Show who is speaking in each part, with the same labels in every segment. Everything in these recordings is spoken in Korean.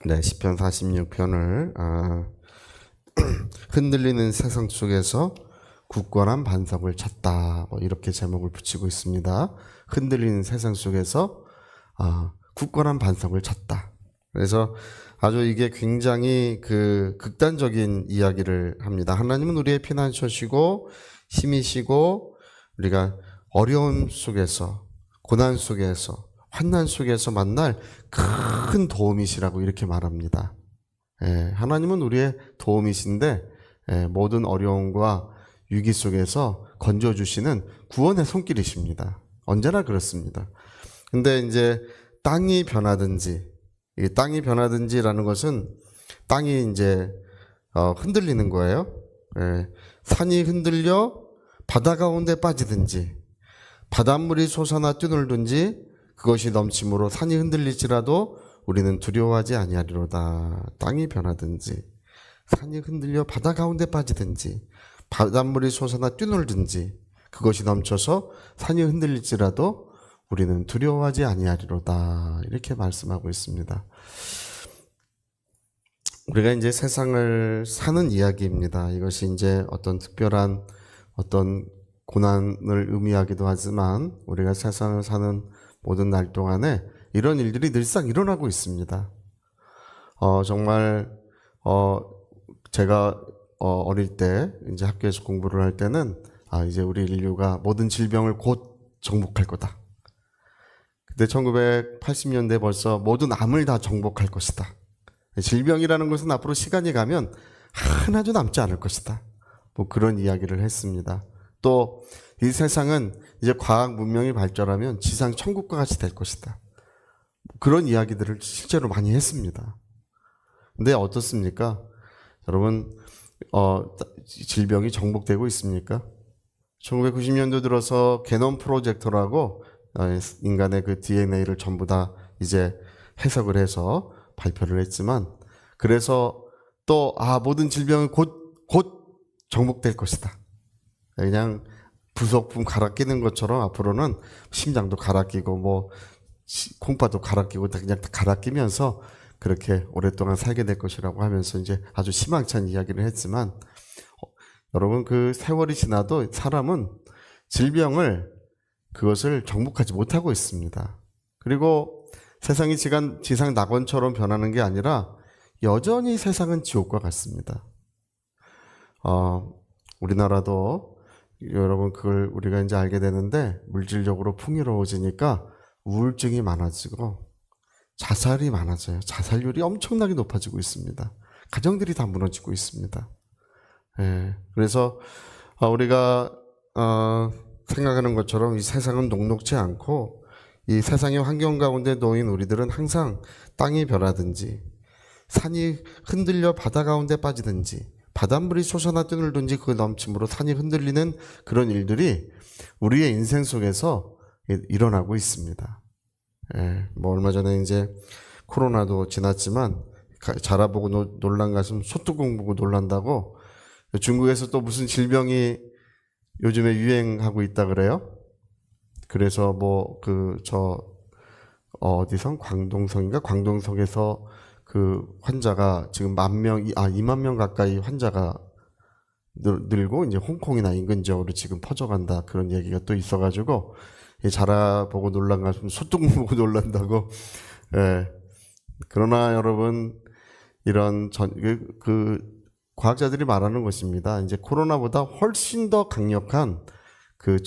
Speaker 1: 네, 시편 46편을 흔들리는 세상 속에서 굳건한 반석을 찾다, 이렇게 제목을 붙이고 있습니다. 흔들리는 세상 속에서 굳건한 반석을 찾다. 그래서 아주 이게 굉장히 극단적인 이야기를 합니다. 하나님은 우리의 피난처시고 힘이시고 우리가 어려움 속에서, 고난 속에서, 환난 속에서 만날 큰 도움이시라고 이렇게 말합니다. 하나님은 우리의 도움이신데 모든 어려움과 위기 속에서 건져주시는 구원의 손길이십니다. 언제나 그렇습니다. 근데 이제 땅이 변하든지라는 것은 땅이 이제 흔들리는 거예요. 산이 흔들려 바다 가운데 빠지든지 바닷물이 솟아나 뛰놀든지 그것이 넘침으로 산이 흔들릴지라도 우리는 두려워하지 아니하리로다. 땅이 변하든지 산이 흔들려 바다 가운데 빠지든지 바닷물이 솟아나 뛰놀든지 그것이 넘쳐서 산이 흔들릴지라도 우리는 두려워하지 아니하리로다. 이렇게 말씀하고 있습니다. 우리가 이제 세상을 사는 이야기입니다. 이것이 이제 어떤 특별한 어떤 고난을 의미하기도 하지만 우리가 세상을 사는 모든 날 동안에 이런 일들이 늘상 일어나고 있습니다. 정말 제가 어릴 때 이제 학교에서 공부를 할 때는 이제 우리 인류가 모든 질병을 곧 정복할 거다. 그때 1980년대 벌써 모든 암을 다 정복할 것이다. 질병이라는 것은 앞으로 시간이 가면 하나도 남지 않을 것이다. 그런 이야기를 했습니다. 또 이 세상은 이제 과학 문명이 발전하면 지상 천국과 같이 될 것이다. 그런 이야기들을 실제로 많이 했습니다. 근데 어떻습니까? 여러분, 질병이 정복되고 있습니까? 1990년도 들어서 게놈 프로젝터라고 인간의 그 DNA를 전부 다 이제 해석을 해서 발표를 했지만, 그래서 또 모든 질병은 곧 정복될 것이다. 그냥 부속품 갈아 끼는 것처럼 앞으로는 심장도 갈아 끼고 콩팥도 갈아 끼고 그냥 갈아 끼면서 그렇게 오랫동안 살게 될 것이라고 하면서 이제 아주 희망찬 이야기를 했지만, 여러분, 그 세월이 지나도 사람은 그것을 정복하지 못하고 있습니다. 그리고 세상이 지상 낙원처럼 변하는 게 아니라 여전히 세상은 지옥과 같습니다. 우리나라도 여러분 그걸 우리가 이제 알게 되는데 물질적으로 풍요로워지니까 우울증이 많아지고 자살이 많아져요. 자살률이 엄청나게 높아지고 있습니다. 가정들이 다 무너지고 있습니다. 그래서 우리가 생각하는 것처럼 이 세상은 녹록지 않고 이 세상의 환경 가운데 놓인 우리들은 항상 땅이 변하든지 산이 흔들려 바다 가운데 빠지든지 바닷물이 솟아나 뛰놀든지 그 넘침으로 산이 흔들리는 그런 일들이 우리의 인생 속에서 일어나고 있습니다. 얼마 전에 이제 코로나도 지났지만 자라보고 놀란 가슴 소뚜껑 보고 놀란다고 중국에서 또 무슨 질병이 요즘에 유행하고 있다 그래요. 그래서 어디선 광동성에서 그 환자가 지금 2만 명 가까이 환자가 늘고 이제 홍콩이나 인근 지역으로 지금 퍼져간다 그런 얘기가 또 있어가지고 자라보고 놀란 가슴 소뚜껑 보고 놀란다고. 그러나 여러분 이런 과학자들이 말하는 것입니다. 이제 코로나보다 훨씬 더 강력한 그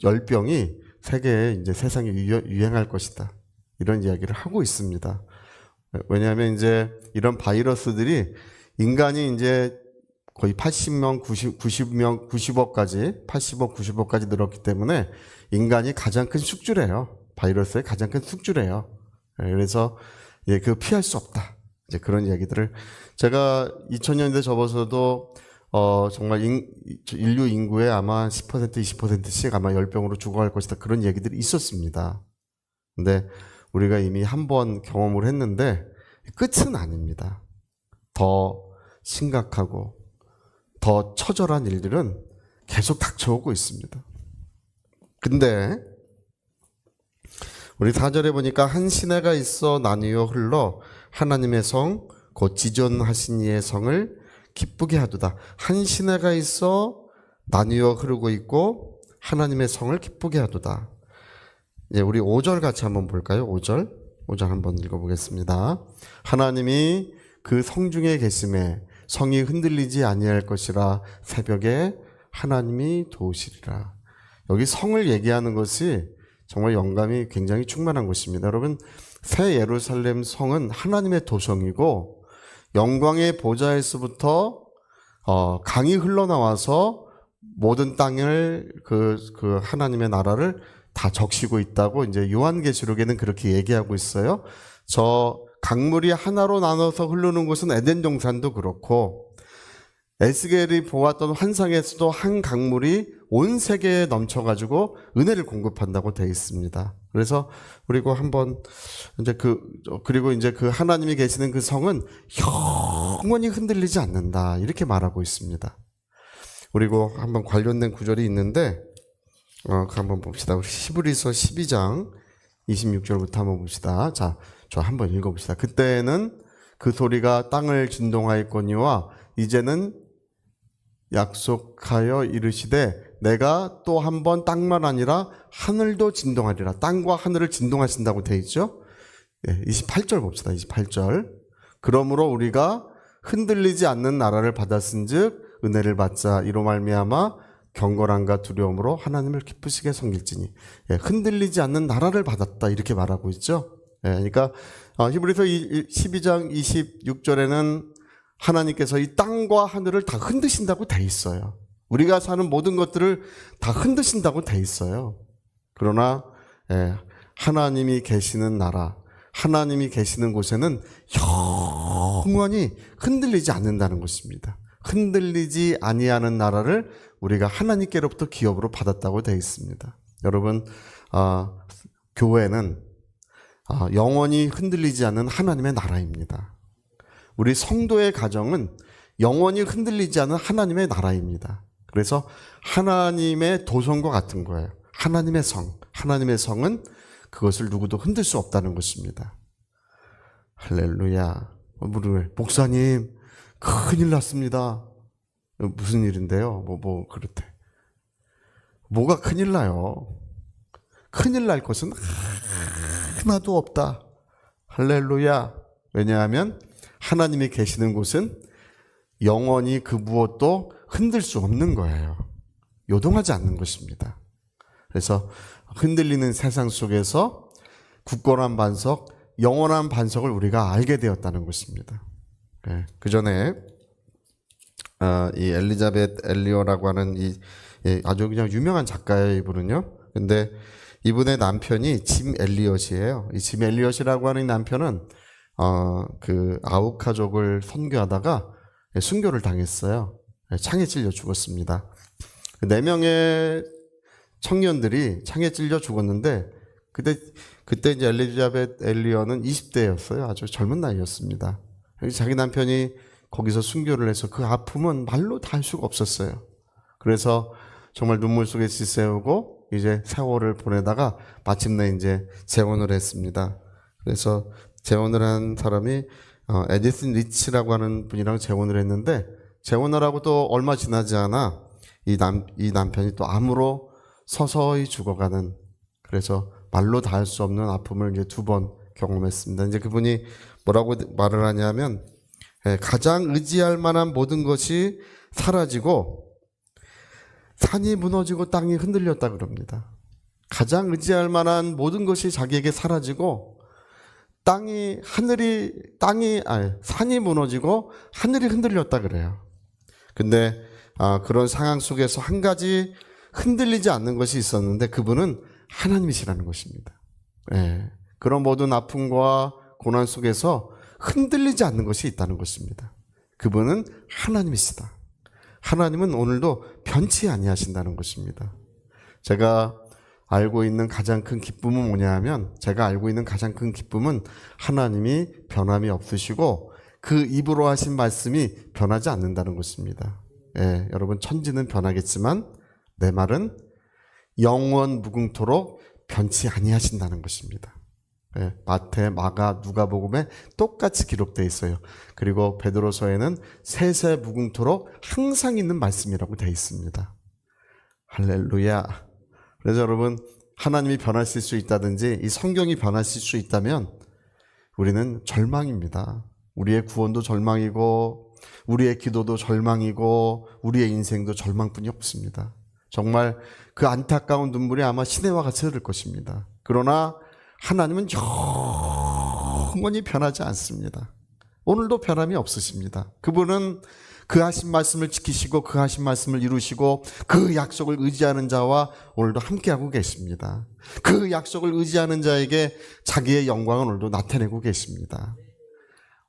Speaker 1: 열병이 세상에 유행할 것이다. 이런 이야기를 하고 있습니다. 왜냐하면 이제 이런 바이러스들이 인간이 이제 거의 80억, 90억까지 늘었기 때문에 인간이 가장 큰 숙주래요. 바이러스의 가장 큰 숙주래요. 그래서 그 피할 수 없다. 이제 그런 이야기들을 제가 2000년대 접어서도 정말 인류 인구의 아마 10%, 20%씩 아마 열병으로 죽어갈 것이다. 그런 얘기들이 있었습니다. 근데 우리가 이미 한 번 경험을 했는데 끝은 아닙니다. 더 심각하고 더 처절한 일들은 계속 닥쳐오고 있습니다. 근데 우리 4절에 보니까 한 시내가 있어 나뉘어 흘러 하나님의 성 곧 지존하신 이의 성을 기쁘게 하도다. 한 시내가 있어 나뉘어 흐르고 있고 하나님의 성을 기쁘게 하도다. 이제 우리 5절 같이 한번 볼까요? 5절 한번 읽어보겠습니다. 하나님이 그 성중에 계심에 성이 흔들리지 아니할 것이라 새벽에 하나님이 도우시리라. 여기 성을 얘기하는 것이 정말 영감이 굉장히 충만한 것입니다. 여러분, 새 예루살렘 성은 하나님의 도성이고 영광의 보좌에서부터 강이 흘러나와서 모든 땅을 그 하나님의 나라를 다 적시고 있다고 이제 요한계시록에는 그렇게 얘기하고 있어요. 저 강물이 하나로 나눠서 흐르는 곳은 에덴 동산도 그렇고 에스겔이 보았던 환상에서도 한 강물이 온 세계에 넘쳐가지고 은혜를 공급한다고 되어 있습니다. 그래서 그리고 한번 이제 그리고 이제 그 하나님이 계시는 그 성은 영원히 흔들리지 않는다 이렇게 말하고 있습니다. 그리고 한번 관련된 구절이 있는데 한번 봅시다. 우리 히브리서 12장 26절부터 한번 봅시다. 자, 저 한번 읽어봅시다. 그때에는 그 소리가 땅을 진동하였거니와 이제는 약속하여 이르시되 내가 또 한 번 땅만 아니라 하늘도 진동하리라. 땅과 하늘을 진동하신다고 되어 있죠. 28절 봅시다. 28절. 그러므로 우리가 흔들리지 않는 나라를 받았은즉 은혜를 받자. 이로 말미암아 경건함과 두려움으로 하나님을 기쁘시게 섬길지니. 흔들리지 않는 나라를 받았다 이렇게 말하고 있죠. 그러니까 히브리서 12장 26절에는 하나님께서 이 땅과 하늘을 다 흔드신다고 돼 있어요. 우리가 사는 모든 것들을 다 흔드신다고 돼 있어요. 그러나 하나님이 계시는 나라, 하나님이 계시는 곳에는 영원히 흔들리지 않는다는 것입니다. 흔들리지 아니하는 나라를 우리가 하나님께로부터 기업으로 받았다고 되어 있습니다. 여러분, 교회는 영원히 흔들리지 않는 하나님의 나라입니다. 우리 성도의 가정은 영원히 흔들리지 않는 하나님의 나라입니다. 그래서 하나님의 도성과 같은 거예요. 하나님의 성은 그것을 누구도 흔들 수 없다는 것입니다. 할렐루야. 목사님, 큰일 났습니다. 무슨 일인데요? 그렇대. 뭐가 큰일 나요? 큰일 날 것은 하나도 없다. 할렐루야. 왜냐하면 하나님이 계시는 곳은 영원히 그 무엇도 흔들 수 없는 거예요. 요동하지 않는 것입니다. 그래서 흔들리는 세상 속에서 굳건한 반석, 영원한 반석을 우리가 알게 되었다는 것입니다. 그 전에 이 엘리자벳 엘리어라고 하는 아주 그냥 유명한 작가예요, 이분은요. 근데 이분의 남편이 짐 엘리엇이에요. 이 짐 엘리엇이라고 하는 남편은 그 아우카족을 선교하다가 순교를 당했어요. 창에 찔려 죽었습니다. 4명의 청년들이 창에 찔려 죽었는데 그때 이제 엘리자벳 엘리어는 20대였어요. 아주 젊은 나이였습니다. 자기 남편이 거기서 순교를 해서 그 아픔은 말로 다 할 수가 없었어요. 그래서 정말 눈물 속에 지새우고 이제 세월을 보내다가 마침내 이제 재혼을 했습니다. 그래서 재혼을 한 사람이 에디슨 리치라고 하는 분이랑 재혼을 했는데 재혼을 하고 또 얼마 지나지 않아 이 남편이 또 암으로 서서히 죽어가는, 그래서 말로 다 할 수 없는 아픔을 이제 2번 경험했습니다. 이제 그분이 뭐라고 말을 하냐면 가장 의지할 만한 모든 것이 사라지고 산이 무너지고 땅이 흔들렸다 그럽니다. 가장 의지할 만한 모든 것이 자기에게 사라지고 산이 무너지고 하늘이 흔들렸다 그래요. 근데 그런 상황 속에서 한 가지 흔들리지 않는 것이 있었는데 그분은 하나님이시라는 것입니다. 그런 모든 아픔과 고난 속에서 흔들리지 않는 것이 있다는 것입니다. 그분은 하나님이시다. 하나님은 오늘도 변치 아니하신다는 것입니다. 제가 알고 있는 가장 큰 기쁨은 뭐냐 하면, 제가 알고 있는 가장 큰 기쁨은 하나님이 변함이 없으시고 그 입으로 하신 말씀이 변하지 않는다는 것입니다. 여러분, 천지는 변하겠지만 내 말은 영원 무궁토록 변치 아니하신다는 것입니다. 예, 마태, 마가, 누가복음에 똑같이 기록되어 있어요. 그리고 베드로서에는 세세 무궁토록 항상 있는 말씀이라고 되어 있습니다. 할렐루야. 그래서 여러분, 하나님이 변하실 수 있다든지 이 성경이 변하실 수 있다면 우리는 절망입니다. 우리의 구원도 절망이고 우리의 기도도 절망이고 우리의 인생도 절망뿐이 없습니다. 정말 그 안타까운 눈물이 아마 시내와 같이 흐를 것입니다. 그러나 하나님은 영원히 변하지 않습니다. 오늘도 변함이 없으십니다. 그분은 그 하신 말씀을 지키시고 그 하신 말씀을 이루시고 그 약속을 의지하는 자와 오늘도 함께하고 계십니다. 그 약속을 의지하는 자에게 자기의 영광을 오늘도 나타내고 계십니다.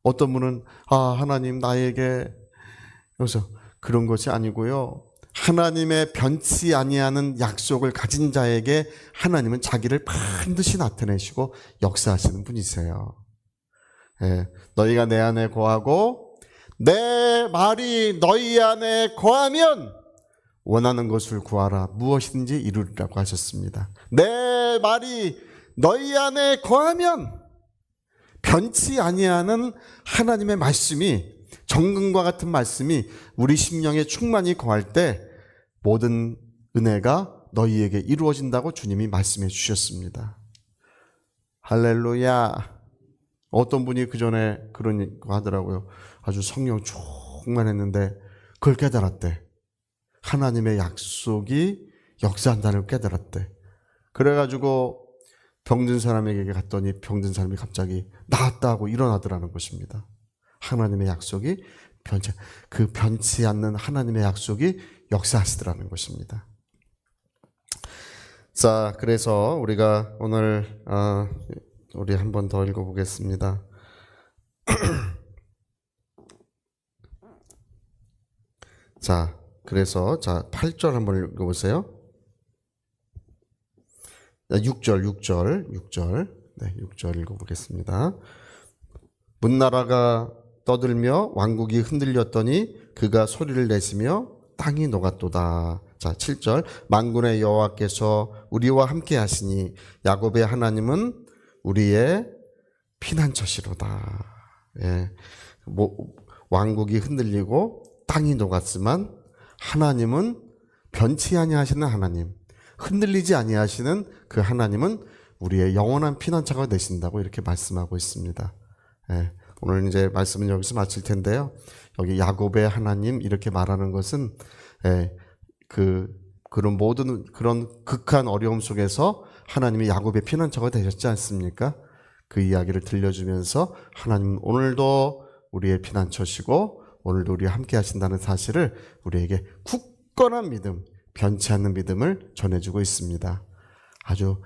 Speaker 1: 어떤 분은 하나님 나에게 여기서 그런 것이 아니고요. 하나님의 변치 아니하는 약속을 가진 자에게 하나님은 자기를 반드시 나타내시고 역사하시는 분이세요. 예, 너희가 내 안에 거하고 내 말이 너희 안에 거하면 원하는 것을 구하라 무엇이든지 이루리라고 하셨습니다. 내 말이 너희 안에 거하면 변치 아니하는 하나님의 말씀이 정금과 같은 말씀이 우리 심령에 충만히 거할 때 모든 은혜가 너희에게 이루어진다고 주님이 말씀해 주셨습니다. 할렐루야. 어떤 분이 그 전에 그런 거 하더라고요. 아주 성령 충만했는데 그걸 깨달았대. 하나님의 약속이 역사한다는 걸 깨달았대. 그래가지고 병든 사람에게 갔더니 병든 사람이 갑자기 나았다고 일어나더라는 것입니다. 하나님의 약속이 변치 않는 하나님의 약속이 역사하시더라는 것입니다. 자, 그래서 우리가 오늘 우리 한 번 더 읽어보겠습니다. 자, 그래서 8절 한번 읽어보세요. 6절. 네, 6절 읽어보겠습니다. 문나라가 떠들며 왕국이 흔들렸더니 그가 소리를 내시며 땅이 녹았도다. 자, 7절. 만군의 여호와께서 우리와 함께 하시니 야곱의 하나님은 우리의 피난처시로다. 예. 왕국이 흔들리고 땅이 녹았지만 하나님은 변치 아니하시는 하나님, 흔들리지 아니하시는 그 하나님은 우리의 영원한 피난처가 되신다고 이렇게 말씀하고 있습니다. 예. 오늘 이제 말씀은 여기서 마칠 텐데요. 여기 야곱의 하나님 이렇게 말하는 것은 그런 모든 그런 극한 어려움 속에서 하나님이 야곱의 피난처가 되셨지 않습니까? 그 이야기를 들려주면서 하나님 오늘도 우리의 피난처시고 오늘도 우리와 함께 하신다는 사실을 우리에게 굳건한 믿음, 변치 않는 믿음을 전해주고 있습니다. 아주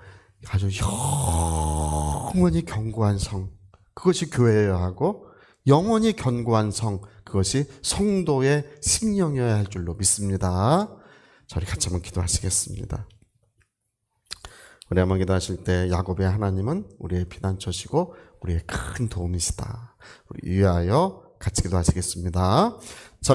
Speaker 1: 영원히 견고한 성, 그것이 교회여야 하고 영원히 견고한 성, 그것이 성도의 심령이어야 할 줄로 믿습니다. 저희 같이 한번 기도하시겠습니다. 우리 한번 기도하실 때 야곱의 하나님은 우리의 피난처시고 우리의 큰 도움이시다. 우리 위하여 같이 기도하시겠습니다.